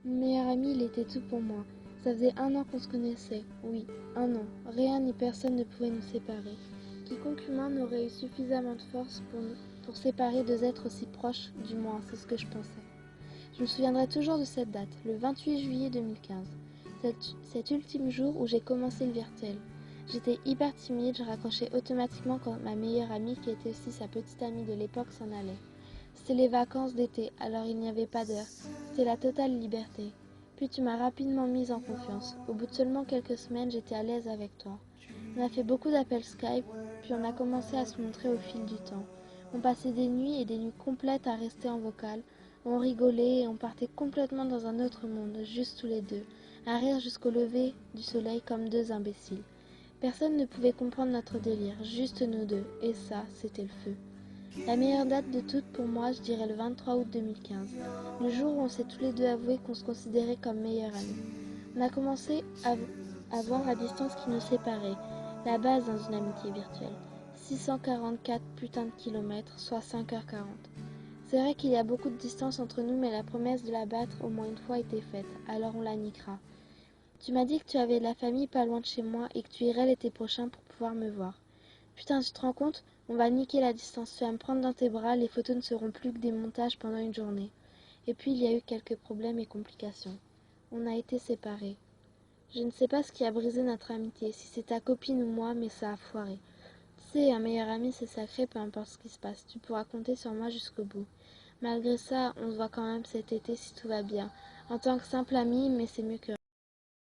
Mon meilleur ami, il était tout pour moi. Ça faisait 1 an qu'on se connaissait. Oui, 1 an. Rien ni personne ne pouvait nous séparer. Quiconque humain n'aurait eu suffisamment de force pour séparer deux êtres aussi proches, du moins, c'est ce que je pensais. Je me souviendrai toujours de cette date, le 28 juillet 2015. Cet ultime jour où j'ai commencé le virtuel. J'étais hyper timide, je raccrochais automatiquement quand ma meilleure amie, qui était aussi sa petite amie de l'époque, s'en allait. C'était les vacances d'été, alors il n'y avait pas d'heure. C'était la totale liberté. Puis tu m'as rapidement mise en confiance. Au bout de seulement quelques semaines, j'étais à l'aise avec toi. On a fait beaucoup d'appels Skype, puis on a commencé à se montrer au fil du temps. On passait des nuits et des nuits complètes à rester en vocal. On rigolait et on partait complètement dans un autre monde, juste tous les deux, à rire jusqu'au lever du soleil comme deux imbéciles. Personne ne pouvait comprendre notre délire, juste nous deux, et ça, c'était le feu. La meilleure date de toutes pour moi, je dirais le 23 août 2015, le jour où on s'est tous les deux avoué qu'on se considérait comme meilleurs amis. On a commencé à voir la distance qui nous séparait, la base dans une amitié virtuelle. 644 putains de kilomètres, soit 5h40. C'est vrai qu'il y a beaucoup de distance entre nous, mais la promesse de la battre au moins une fois était faite, alors on la niquera. Tu m'as dit que tu avais de la famille pas loin de chez moi et que tu irais l'été prochain pour pouvoir me voir. Putain, tu te rends compte? On va niquer la distance. Tu vas me prendre dans tes bras, les photos ne seront plus que des montages pendant une journée. Et puis il y a eu quelques problèmes et complications. On a été séparés. Je ne sais pas ce qui a brisé notre amitié, si c'est ta copine ou moi, mais ça a foiré. Tu sais, un meilleur ami, c'est sacré, peu importe ce qui se passe. Tu pourras compter sur moi jusqu'au bout. Malgré ça, on se voit quand même cet été si tout va bien. En tant que simple ami, mais c'est mieux que